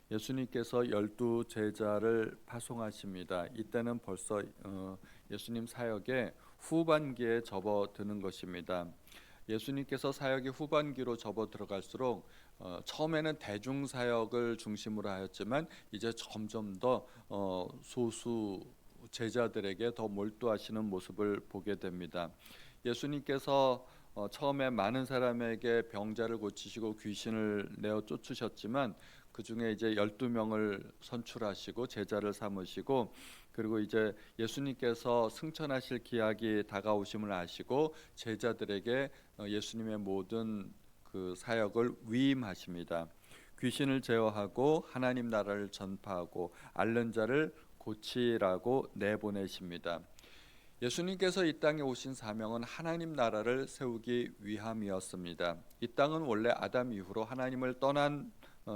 예수님께서 12 제자를 파송하십니다. 이때는 벌써 예수님 사역의 후반기에 접어드는 것입니다. 예수님께서 사역이 후반기로 접어 들어갈수록 처음에는 대중 사역을 중심으로 하였지만 이제 점점 더 소수 제자들에게 더 몰두하시는 모습을 보게 됩니다. 예수님께서 처음에 많은 사람에게 병자를 고치시고 귀신을 내어 쫓으셨지만 그 중에 이제 12명을 선출하시고 제자를 삼으시고, 그리고 이제 예수님께서 승천하실 기약이 다가오심을 아시고 제자들에게 예수님의 모든 그 사역을 위임하십니다. 귀신을 제어하고 하나님 나라를 전파하고 앓는 자를 고치라고 내보내십니다. 예수님께서 이 땅에 오신 사명은 하나님 나라를 세우기 위함이었습니다. 이 땅은 원래 아담 이후로 하나님을 떠난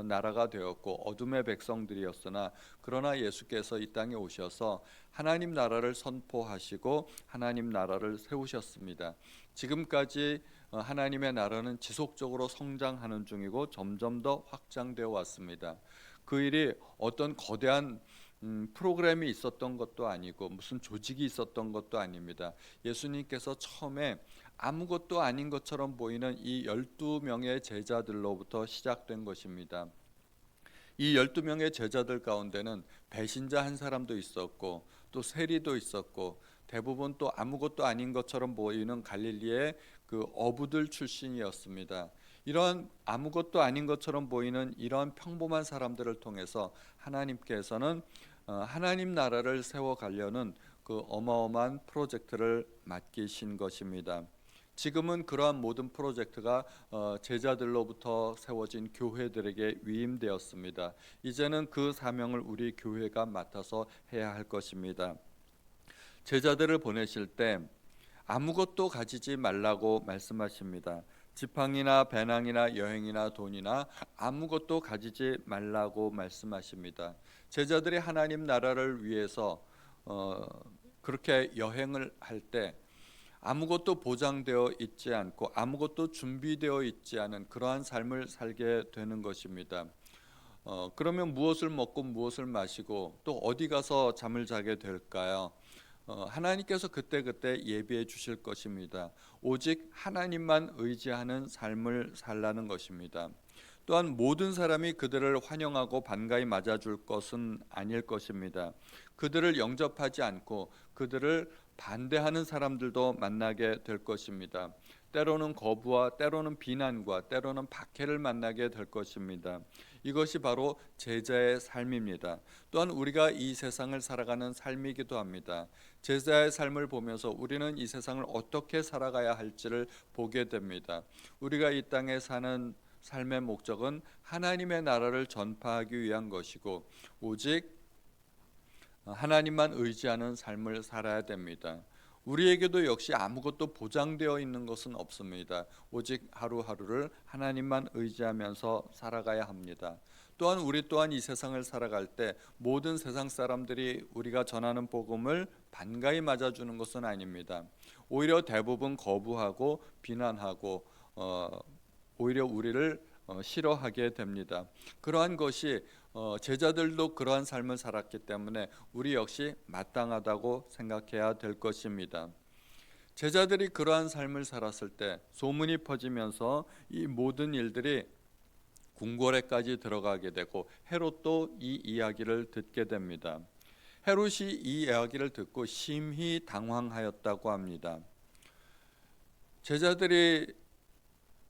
나라가 되었고 어둠의 백성들이었으나, 그러나 예수께서 이 땅에 오셔서 하나님 나라를 선포하시고 하나님 나라를 세우셨습니다. 지금까지 하나님의 나라는 지속적으로 성장하는 중이고 점점 더 확장되어 왔습니다. 그 일이 어떤 거대한 프로그램이 있었던 것도 아니고 무슨 조직이 있었던 것도 아닙니다. 예수님께서 처음에 아무것도 아닌 것처럼 보이는 이 12명의 제자들로부터 시작된 것입니다. 이 12명의 제자들 가운데는 배신자 한 사람도 있었고 또 세리도 있었고, 대부분 또 아무것도 아닌 것처럼 보이는 갈릴리의 그 어부들 출신이었습니다. 이런 아무것도 아닌 것처럼 보이는 이런 평범한 사람들을 통해서 하나님께서는 하나님 나라를 세워가려는 그 어마어마한 프로젝트를 맡기신 것입니다. 지금은 그러한 모든 프로젝트가 제자들로부터 세워진 교회들에게 위임되었습니다. 이제는 그 사명을 우리 교회가 맡아서 해야 할 것입니다. 제자들을 보내실 때 아무것도 가지지 말라고 말씀하십니다. 지팡이나 배낭이나 여행이나 돈이나 아무것도 가지지 말라고 말씀하십니다. 제자들이 하나님 나라를 위해서 그렇게 여행을 할 때 아무것도 보장되어 있지 않고 아무것도 준비되어 있지 않은 그러한 삶을 살게 되는 것입니다. 그러면 무엇을 먹고 무엇을 마시고 또 어디 가서 잠을 자게 될까요? 하나님께서 그때그때 예비해 주실 것입니다. 오직 하나님만 의지하는 삶을 살라는 것입니다. 또한 모든 사람이 그들을 환영하고 반가이 맞아줄 것은 아닐 것입니다. 그들을 영접하지 않고 그들을 반대하는 사람들도 만나게 될 것입니다. 때로는 거부와 때로는 비난과 때로는 박해를 만나게 될 것입니다. 이것이 바로 제자의 삶입니다. 또한 우리가 이 세상을 살아가는 삶이기도 합니다. 제자의 삶을 보면서 우리는 이 세상을 어떻게 살아가야 할지를 보게 됩니다. 우리가 이 땅에 사는 삶의 목적은 하나님의 나라를 전파하기 위한 것이고 오직 하나님만 의지하는 삶을 살아야 됩니다. 우리에게도 역시 아무것도 보장되어 있는 것은 없습니다. 오직 하루하루를 하나님만 의지하면서 살아가야 합니다. 또한 우리 또한 이 세상을 살아갈 때 모든 세상 사람들이 우리가 전하는 복음을 반가이 맞아주는 것은 아닙니다. 오히려 대부분 거부하고 비난하고 오히려 우리를 싫어하게 됩니다. 그러한 것이 제자들도 그러한 삶을 살았기 때문에 우리 역시 마땅하다고 생각해야 될 것입니다. 제자들이 그러한 삶을 살았을 때 소문이 퍼지면서 이 모든 일들이 궁궐에까지 들어가게 되고 헤롯도 이 이야기를 듣게 됩니다. 헤롯이 이 이야기를 듣고 심히 당황하였다고 합니다. 제자들이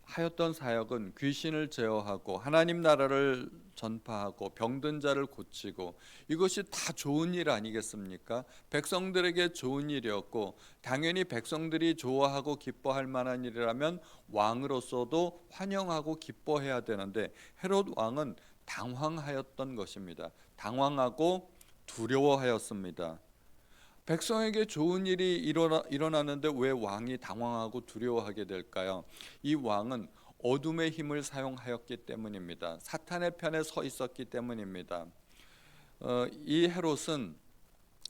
하였던 사역은 귀신을 제어하고 하나님 나라를 전파하고 병든 자를 고치고, 이것이 다 좋은 일 아니겠습니까? 백성들에게 좋은 일이었고 당연히 백성들이 좋아하고 기뻐할 만한 일이라면 왕으로서도 환영하고 기뻐해야 되는데 헤롯 왕은 당황하였던 것입니다. 당황하고 두려워하였습니다. 백성에게 좋은 일이 일어나는데 왜 왕이 당황하고 두려워하게 될까요? 이 왕은 어둠의 힘을 사용하였기 때문입니다. 사탄의 편에 서 있었기 때문입니다. 이 헤롯은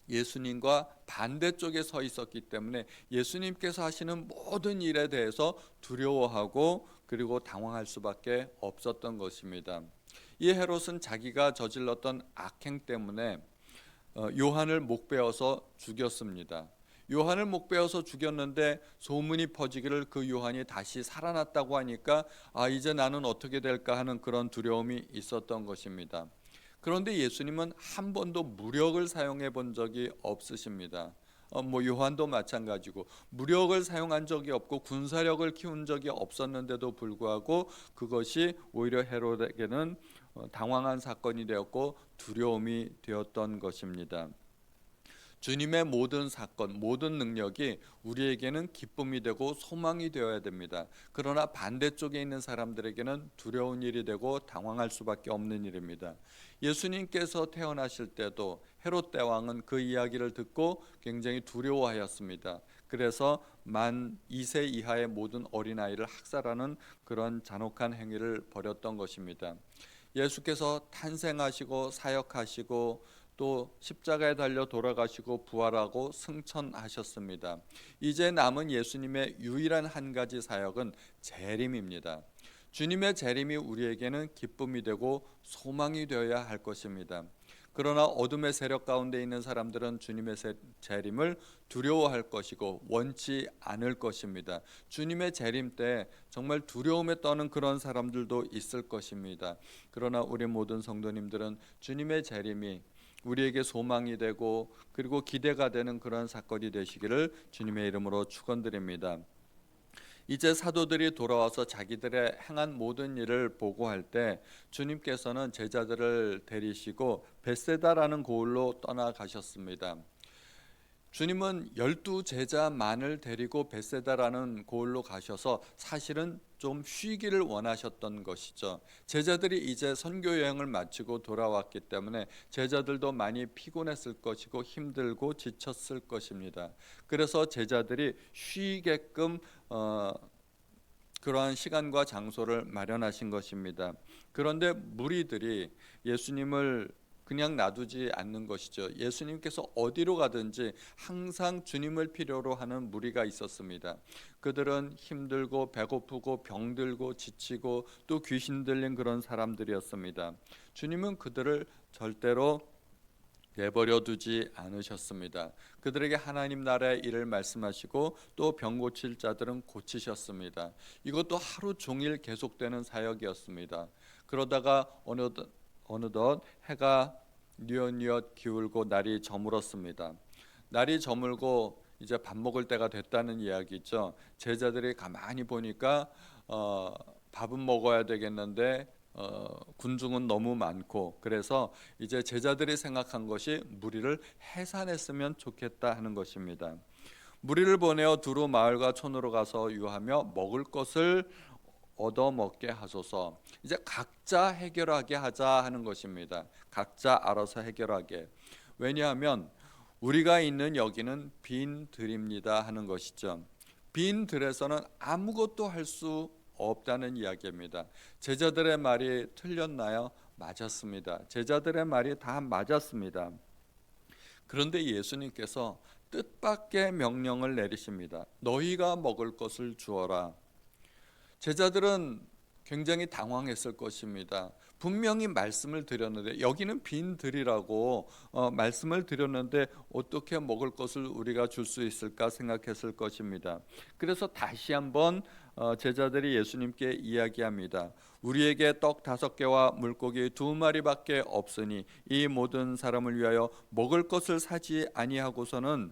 예수님과 반대쪽에 서 있었기 때문에 예수님께서 하시는 모든 일에 대해서 두려워하고 그리고 당황할 수밖에 없었던 것입니다. 이 헤롯은 자기가 저질렀던 악행 때문에 요한을 목베어서 죽였습니다. 요한을 목베어서 죽였는데 소문이 퍼지기를 그 요한이 다시 살아났다고 하니까 이제 나는 어떻게 될까 하는 그런 두려움이 있었던 것입니다. 그런데 예수님은 한 번도 무력을 사용해 본 적이 없으십니다. 요한도 마찬가지고 무력을 사용한 적이 없고 군사력을 키운 적이 없었는데도 불구하고 그것이 오히려 헤롯에게는 당황한 사건이 되었고 두려움이 되었던 것입니다. 주님의 모든 사건, 모든 능력이 우리에게는 기쁨이 되고 소망이 되어야 됩니다. 그러나 반대쪽에 있는 사람들에게는 두려운 일이 되고 당황할 수밖에 없는 일입니다. 예수님께서 태어나실 때도 헤롯 대왕은 그 이야기를 듣고 굉장히 두려워하였습니다. 그래서 만 2세 이하의 모든 어린아이를 학살하는 그런 잔혹한 행위를 벌였던 것입니다. 예수께서 탄생하시고 사역하시고 또 십자가에 달려 돌아가시고 부활하고 승천하셨습니다. 이제 남은 예수님의 유일한 한 가지 사역은 재림입니다. 주님의 재림이 우리에게는 기쁨이 되고 소망이 되어야 할 것입니다. 그러나 어둠의 세력 가운데 있는 사람들은 주님의 재림을 두려워할 것이고 원치 않을 것입니다. 주님의 재림 때 정말 두려움에 떠는 그런 사람들도 있을 것입니다. 그러나 우리 모든 성도님들은 주님의 재림이 우리에게 소망이 되고 그리고 기대가 되는 그런 사건이 되시기를 주님의 이름으로 축원드립니다. 이제 사도들이 돌아와서 자기들의 행한 모든 일을 보고할 때 주님께서는 제자들을 데리시고 벳세다라는 고을로 떠나가셨습니다. 주님은 12제자만을 데리고 벳세다라는 고을로 가셔서 사실은 좀 쉬기를 원하셨던 것이죠. 제자들이 이제 선교 여행을 마치고 돌아왔기 때문에 제자들도 많이 피곤했을 것이고 힘들고 지쳤을 것입니다. 그래서 제자들이 쉬게끔 그러한 시간과 장소를 마련하신 것입니다. 그런데 무리들이 예수님을 그냥 놔두지 않는 것이죠. 예수님께서 어디로 가든지 항상 주님을 필요로 하는 무리가 있었습니다. 그들은 힘들고 배고프고 병들고 지치고 또 귀신 들린 그런 사람들이었습니다. 주님은 그들을 절대로 내버려 두지 않으셨습니다. 그들에게 하나님 나라의 일을 말씀하시고 또 병 고칠 자들은 고치셨습니다. 이것도 하루 종일 계속되는 사역이었습니다. 그러다가 어느덧 해가 뉘엿뉘엿 기울고 날이 저물었습니다. 날이 저물고 이제 밥 먹을 때가 됐다는 이야기죠. 제자들이 가만히 보니까 밥은 먹어야 되겠는데 군중은 너무 많고 그래서 이제 제자들이 생각한 것이 무리를 해산했으면 좋겠다 하는 것입니다. 무리를 보내어 두루 마을과 촌으로 가서 유하며 먹을 것을 얻어 먹게 하소서. 이제 각자 해결하게 하자 하는 것입니다. 각자 알아서 해결하게. 왜냐하면 우리가 있는 여기는 빈 들입니다 하는 것이죠. 빈 들에서는 아무것도 할 수 없다는 이야기입니다. 제자들의 말이 틀렸나요? 맞았습니다. 제자들의 말이 다 맞았습니다. 그런데 예수님께서 뜻밖의 명령을 내리십니다. 너희가 먹을 것을 주어라. 제자들은 굉장히 당황했을 것입니다. 분명히 말씀을 드렸는데 여기는 빈 들이라고 말씀을 드렸는데 어떻게 먹을 것을 우리가 줄 수 있을까 생각했을 것입니다. 그래서 다시 한번 제자들이 예수님께 이야기합니다. 우리에게 떡 5개와 물고기 2마리밖에 없으니 이 모든 사람을 위하여 먹을 것을 사지 아니하고서는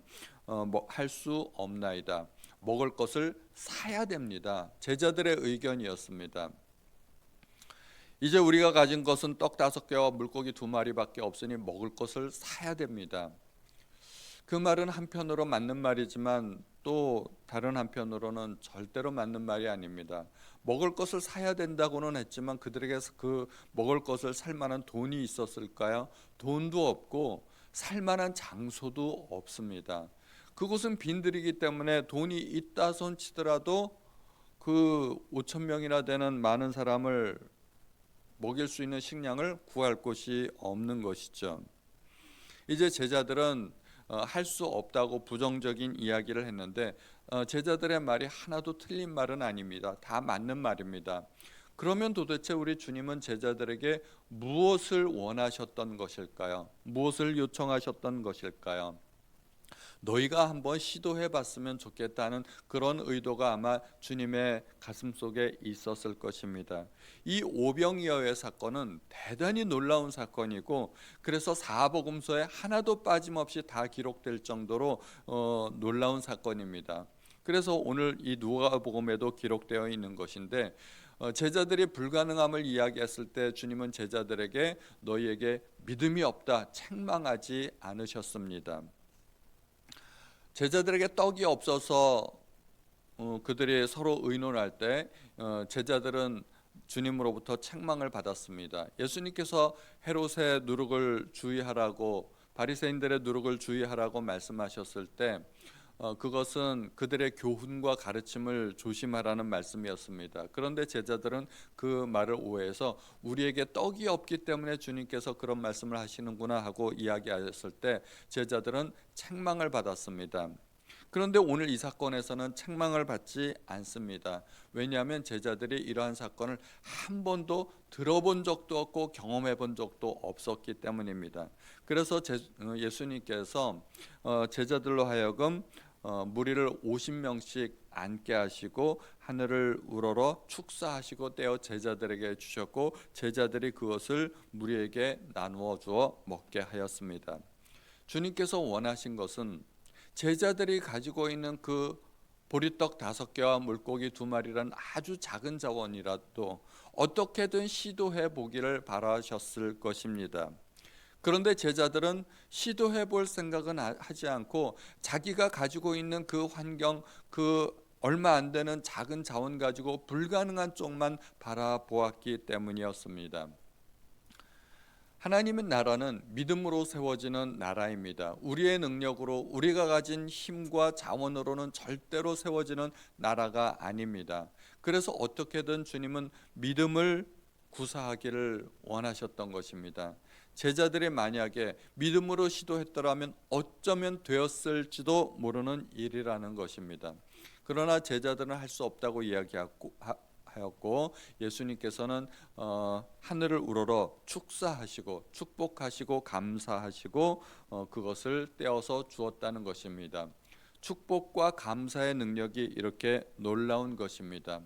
할 수 없나이다. 먹을 것을 사야 됩니다. 제자들의 의견이었습니다. 이제 우리가 가진 것은 떡 5개와 물고기 2마리밖에 없으니 먹을 것을 사야 됩니다. 그 말은 한편으로 맞는 말이지만 또 다른 한편으로는 절대로 맞는 말이 아닙니다. 먹을 것을 사야 된다고는 했지만 그들에게 그 먹을 것을 살 만한 돈이 있었을까요? 돈도 없고 살 만한 장소도 없습니다. 그곳은 빈들이기 때문에 돈이 있다 손 치더라도 그 5천 명이나 되는 많은 사람을 먹일 수 있는 식량을 구할 곳이 없는 것이죠. 이제 제자들은 할 수 없다고 부정적인 이야기를 했는데 제자들의 말이 하나도 틀린 말은 아닙니다. 다 맞는 말입니다. 그러면 도대체 우리 주님은 제자들에게 무엇을 원하셨던 것일까요? 무엇을 요청하셨던 것일까요? 너희가 한번 시도해 봤으면 좋겠다는 그런 의도가 아마 주님의 가슴속에 있었을 것입니다. 이 오병이어의 사건은 대단히 놀라운 사건이고, 그래서 사복음서에 하나도 빠짐없이 다 기록될 정도로 놀라운 사건입니다. 그래서 오늘 이 누가복음에도 기록되어 있는 것인데, 제자들이 불가능함을 이야기했을 때 주님은 제자들에게 너희에게 믿음이 없다 책망하지 않으셨습니다. 제자들에게 떡이 없어서 그들이 서로 의논할 때 제자들은 주님으로부터 책망을 받았습니다. 예수님께서 헤롯의 누룩을 주의하라고, 바리새인들의 누룩을 주의하라고 말씀하셨을 때 그것은 그들의 교훈과 가르침을 조심하라는 말씀이었습니다. 그런데 제자들은 그 말을 오해해서 우리에게 떡이 없기 때문에 주님께서 그런 말씀을 하시는구나 하고 이야기하였을 때 제자들은 책망을 받았습니다. 그런데 오늘 이 사건에서는 책망을 받지 않습니다. 왜냐하면 제자들이 이러한 사건을 한 번도 들어본 적도 없고 경험해 본 적도 없었기 때문입니다. 그래서 예수님께서 제자들로 하여금 무리를 50명씩 앉게 하시고 하늘을 우러러 축사하시고 떼어 제자들에게 주셨고, 제자들이 그것을 무리에게 나누어 주어 먹게 하였습니다. 주님께서 원하신 것은 제자들이 가지고 있는 그 보리떡 5개와 물고기 2마리라는 아주 작은 자원이라도 어떻게든 시도해 보기를 바라셨을 것입니다. 그런데 제자들은 시도해 볼 생각은 하지 않고 자기가 가지고 있는 그 환경, 그 얼마 안 되는 작은 자원 가지고 불가능한 쪽만 바라보았기 때문이었습니다. 하나님의 나라는 믿음으로 세워지는 나라입니다. 우리의 능력으로, 우리가 가진 힘과 자원으로는 절대로 세워지는 나라가 아닙니다. 그래서 어떻게든 주님은 믿음을 구사하기를 원하셨던 것입니다. 제자들이 만약에 믿음으로 시도했더라면 어쩌면 되었을지도 모르는 일이라는 것입니다. 그러나 제자들은 할 수 없다고 이야기하였고, 예수님께서는 하늘을 우러러 축사하시고 축복하시고 감사하시고 그것을 떼어서 주었다는 것입니다. 축복과 감사의 능력이 이렇게 놀라운 것입니다.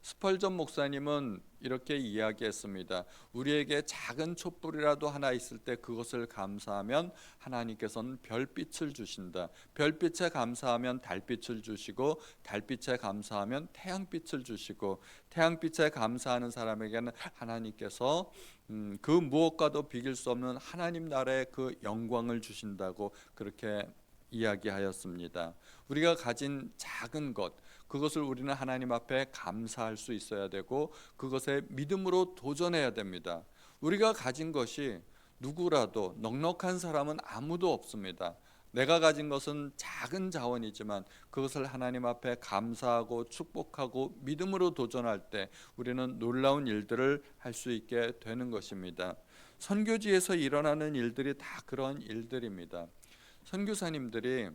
스펄전 목사님은 이렇게 이야기했습니다. 우리에게 작은 촛불이라도 하나 있을 때 그것을 감사하면 하나님께서는 별빛을 주신다. 별빛에 감사하면 달빛을 주시고, 달빛에 감사하면 태양빛을 주시고, 태양빛에 감사하는 사람에게는 하나님께서 그 무엇과도 비길 수 없는 하나님 나라의 그 영광을 주신다고 그렇게 이야기하였습니다. 우리가 가진 작은 것, 그것을 우리는 하나님 앞에 감사할 수 있어야 되고 그것에 믿음으로 도전해야 됩니다. 우리가 가진 것이 누구라도, 넉넉한 사람은 아무도 없습니다. 내가 가진 것은 작은 자원이지만 그것을 하나님 앞에 감사하고 축복하고 믿음으로 도전할 때 우리는 놀라운 일들을 할 수 있게 되는 것입니다. 선교지에서 일어나는 일들이 다 그런 일들입니다. 선교사님들이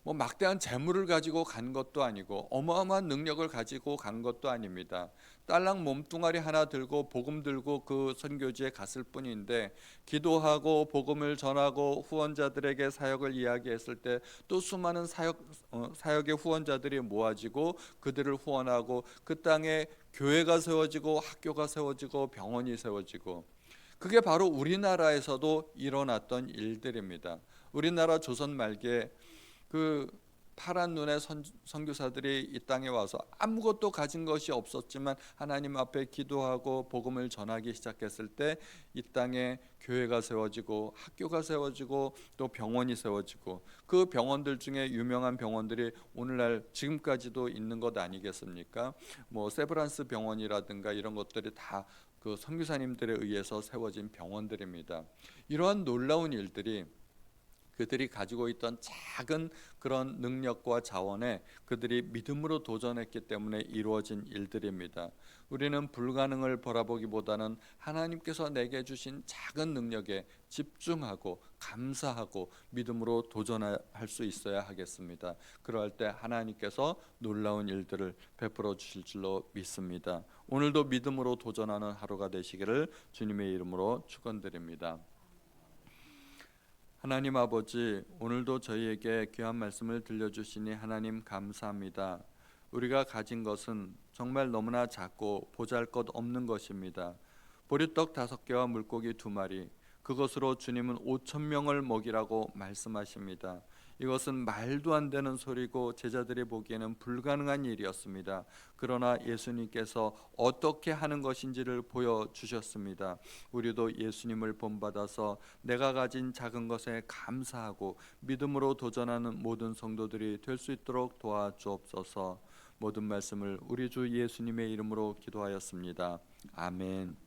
막대한 재물을 가지고 간 것도 아니고 어마어마한 능력을 가지고 간 것도 아닙니다. 딸랑 몸뚱아리 하나 들고 복음 들고 그 선교지에 갔을 뿐인데, 기도하고 복음을 전하고 후원자들에게 사역을 이야기했을 때 또 수많은 사역의 후원자들이 모아지고 그들을 후원하고 그 땅에 교회가 세워지고 학교가 세워지고 병원이 세워지고, 그게 바로 우리나라에서도 일어났던 일들입니다. 우리나라 조선 말기에 그 파란 눈의 선교사들이 이 땅에 와서 아무것도 가진 것이 없었지만 하나님 앞에 기도하고 복음을 전하기 시작했을 때 이 땅에 교회가 세워지고 학교가 세워지고 또 병원이 세워지고, 그 병원들 중에 유명한 병원들이 오늘날 지금까지도 있는 것 아니겠습니까? 세브란스 병원이라든가 이런 것들이 다 그 선교사님들에 의해서 세워진 병원들입니다. 이러한 놀라운 일들이 그들이 가지고 있던 작은 그런 능력과 자원에 그들이 믿음으로 도전했기 때문에 이루어진 일들입니다. 우리는 불가능을 바라보기보다는 하나님께서 내게 주신 작은 능력에 집중하고 감사하고 믿음으로 도전할 수 있어야 하겠습니다. 그럴 때 하나님께서 놀라운 일들을 베풀어 주실 줄로 믿습니다. 오늘도 믿음으로 도전하는 하루가 되시기를 주님의 이름으로 축원드립니다. 하나님 아버지, 오늘도 저희에게 귀한 말씀을 들려주시니 하나님 감사합니다. 우리가 가진 것은 정말 너무나 작고 보잘것없는 것입니다. 보리떡 5개와 물고기 2마리, 그것으로 주님은 5,000명을 먹이라고 말씀하십니다. 이것은 말도 안 되는 소리고 제자들이 보기에는 불가능한 일이었습니다. 그러나 예수님께서 어떻게 하는 것인지를 보여주셨습니다. 우리도 예수님을 본받아서 내가 가진 작은 것에 감사하고 믿음으로 도전하는 모든 성도들이 될 수 있도록 도와주옵소서. 모든 말씀을 우리 주 예수님의 이름으로 기도하였습니다. 아멘.